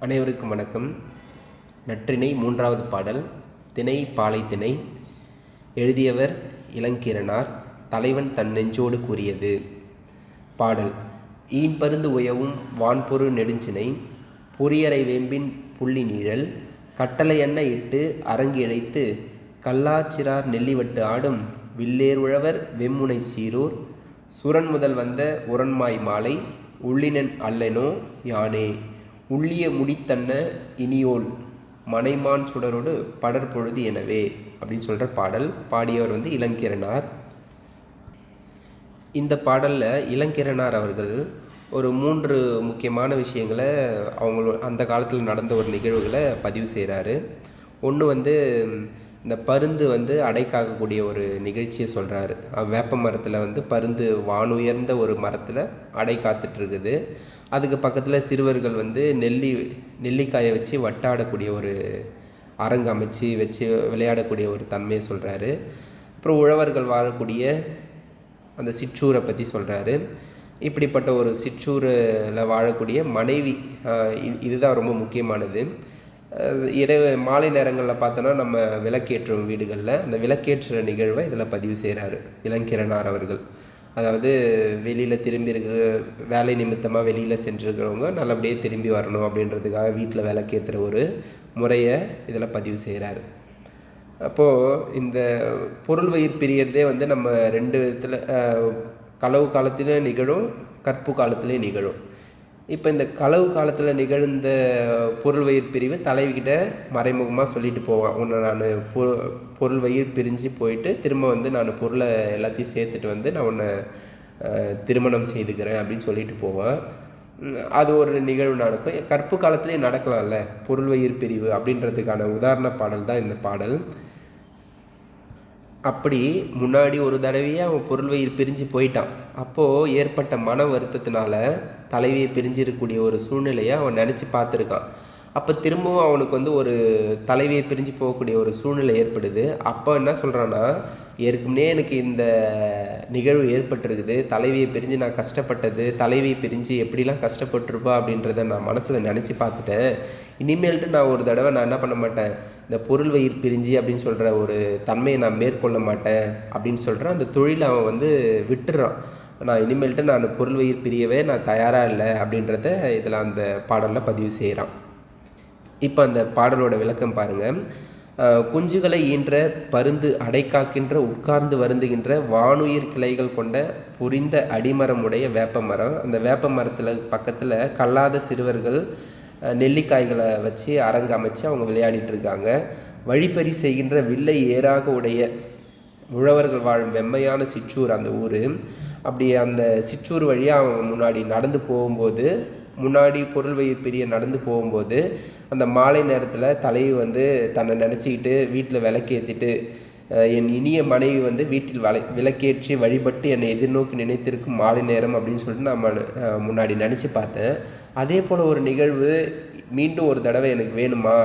அனைவருக்கும் வணக்கம். நற்றிணை மூன்றாவது பாடல். திணை பாலை திணை. எழுதியவர் இளங்கீரனார். தலைவன் தன் நெஞ்சோடு கூறியது. பாடல். ஈன்பருந்து உயவும் வான்பொரு நெடுஞ்சினை பொறியரை வேம்பின் புள்ளி நீழல் கட்டளை எண்ண இட்டு அரங்கி இழைத்து கல்லாச்சிறார் நெல்லிவட்டு ஆடும் வில்லேர் உழவர் வெம்முனை சீரூர் சுரன் முதல் வந்த உரன்மாய் மாலை உள்ளினன் அல்லனோ யானே உள்ளிய முடித்தன்ன இனியோல் மனைமான் சுடரோடு படற்பொழுது எனவே அப்படின்னு சொல்கிற பாடல். பாடியவர் இளங்கீரனார். இந்த பாடலில் இளங்கீரனார் அவர்கள் ஒரு 3 முக்கியமான விஷயங்களை அந்த காலத்தில் நடந்த ஒரு நிகழ்வுகளை பதிவு செய்கிறாரு. ஒன்று இந்த பருந்து அடை காக்கக்கூடிய ஒரு நிகழ்ச்சியை சொல்கிறாரு. வேப்ப மரத்தில் பருந்து வானுயர்ந்த ஒரு மரத்தில் அடை காத்துட்ருக்குது. அதுக்கு பக்கத்தில் சிறுவர்கள் நெல்லிக்காயை வச்சு வட்டாடக்கூடிய ஒரு அரங்கு அமைச்சு வச்சு விளையாடக்கூடிய ஒரு தன்மையை சொல்கிறாரு. அப்புறம் உழவர்கள் வாழக்கூடிய அந்த சிற்றூரை பற்றி சொல்கிறாரு. இப்படிப்பட்ட ஒரு சிற்றூரில் வாழக்கூடிய மனைவி, இதுதான் ரொம்ப முக்கியமானது. மாலை நேரங்களில் பார்த்தோன்னா நம்ம விளக்கேற்றும் வீடுகளில் அந்த விளக்கேற்ற நிகழ்வை இதில் பதிவு செய்கிறாரு இளங்கீரனார் அவர்கள். அதாவது வெளியில் திரும்பி வேலை நிமித்தமாக வெளியில் சென்றிருக்கிறவங்க நல்லபடியாக திரும்பி வரணும் அப்படின்றதுக்காக வீட்டில் விளக்கேற்றுற ஒரு முறையை இதில் பதிவு செய்கிறாரு. அப்போது இந்த பொருள் வயிறு பிரியறதே நம்ம 2 விதத்தில், களவு காலத்திலே நிகழும், கற்பு காலத்திலே நிகழும். இப்போ இந்த களவு காலத்தில் நிகழ்ந்த பொருள் வயிறு பிரிவு தலைவிக்கிட்ட மறைமுகமாக சொல்லிட்டு போவான். உன்னை நான் பொருள் வயிறு பிரிஞ்சு போயிட்டு திரும்ப நான் பொருளை எல்லாத்தையும் சேர்த்துட்டு நான் உன்னை திருமணம் செய்துக்கிறேன் அப்படின்னு சொல்லிட்டு போவான். அது ஒரு நிகழ்வு நடக்கும். கற்பு காலத்துலேயும் நடக்கலாம்ல பொருள் வயிறு பிரிவு அப்படின்றதுக்கான உதாரண பாடல் தான் இந்த பாடல். அப்படி முன்னாடி ஒரு தடவையே அவன் பொருள் வயிறு பிரிஞ்சு போயிட்டான். அப்போது ஏற்பட்ட மன வருத்தத்தினால தலைவியை பிரிஞ்சிருக்கக்கூடிய ஒரு சூழ்நிலையை அவன் நினச்சி பார்த்துருக்கான். அப்போ திரும்பவும் அவனுக்கு ஒரு தலைவியை பிரிஞ்சு போகக்கூடிய ஒரு சூழ்நிலை ஏற்படுது. அப்போ என்ன சொல்கிறான்னா, ஏற்கனவே எனக்கு இந்த நிகழ்வு ஏற்பட்டிருக்குது, தலைவியை பிரிஞ்சு நான் கஷ்டப்பட்டது, தலைவியை பிரிஞ்சு எப்படிலாம் கஷ்டப்பட்டுருப்பா அப்படின்றத நான் மனசில் நினச்சி பார்த்துட்டேன். இனிமேல்ட்டு நான் ஒரு தடவை நான் என்ன பண்ண மாட்டேன், இந்த பொருள் வயிறு பிரிஞ்சு அப்படின்னு சொல்கிற ஒரு தன்மையை நான் மேற்கொள்ள மாட்டேன் அப்படின்னு சொல்கிற அந்த தொழிலை அவன் விட்டுறான். நான் இனிமேல்ட்டு நான் பொருள் வயிறு பிரியவே நான் தயாராக இல்லை அப்படின்றத இதில் அந்த பாடலில் பதிவு செய்கிறான். இப்போ அந்த பாடலோட விளக்கம் பாருங்கள். குஞ்சுகளை ஈன்ற பருந்து அடை காக்கின்ற உட்கார்ந்து வருந்துகின்ற வானுயிர் கிளைகள் கொண்ட புரிந்த அடிமரமுடைய வேப்ப மரம். அந்த வேப்ப மரத்தில் பக்கத்தில் கல்லாத சிறுவர்கள் நெல்லிக்காய்களை வச்சு அரங்கு அமைச்சு அவங்க விளையாடிட்டு இருக்காங்க. வழிப்பறி செய்கின்ற வில்லை ஏறாக உடைய உழவர்கள் வாழும் வெம்மையான சிற்றூர் அந்த ஊர். அப்படி அந்த சிற்றூர் வழியாக அவங்க முன்னாடி நடந்து போகும்போது, முன்னாடி பொருள் வயிறு பிரிய நடந்து போகும்போது அந்த மாலை நேரத்தில் தலைவி தன்னை நினச்சிக்கிட்டு வீட்டில் விளக்கேற்றிட்டு, என் இனிய மனைவி வீட்டில் விளக்கேற்றி வழிபட்டு என்னை எதிர்நோக்கி நினைத்திருக்கும் மாலை நேரம் அப்படின்னு சொல்லிட்டு நான் முன்னாடி நினச்சி பார்த்தேன். அதே போல் ஒரு நிகழ்வு மீண்டும் ஒரு தடவை எனக்கு வேணுமா,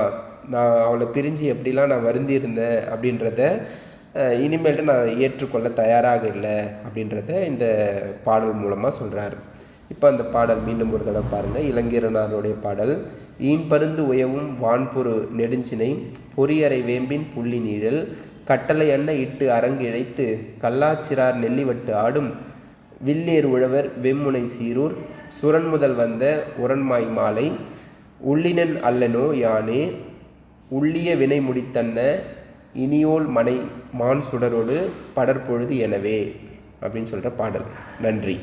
நான் அவளை பிரிஞ்சு எப்படிலாம் நான் வருந்தியிருந்தேன் அப்படின்றத இனிமேல்ட்டு நான் ஏற்றுக்கொள்ள தயாராக இல்லை அப்படின்றத இந்த பாடல் மூலமாக சொல்கிறார். இப்போ அந்த பாடல் மீண்டும் ஒரு தடவை பாருங்கள். இளங்கீரனாருடைய பாடல். ஈன்பருந்து உயவும் வான்பொரு நெடுஞ்சினை பொறியரை வேம்பின் புள்ளி நீழல் கட்டளை எண்ண இட்டு அரங்கு இழைத்து கல்லாச்சிறார் நெல்லிவட்டு ஆடும் வில்லேர் உழவர் வெம்முனை சீரூர் சுரன் முதல் வந்த உரன்மாய் மாலை உள்ளினன் அல்லனோ யானே உள்ளிய வினை முடித்தன்ன இனியோல் மனை மான் சுடரோடு படற்பொழுது எனவே அப்படின்னு சொல்கிற பாடல். நன்றி.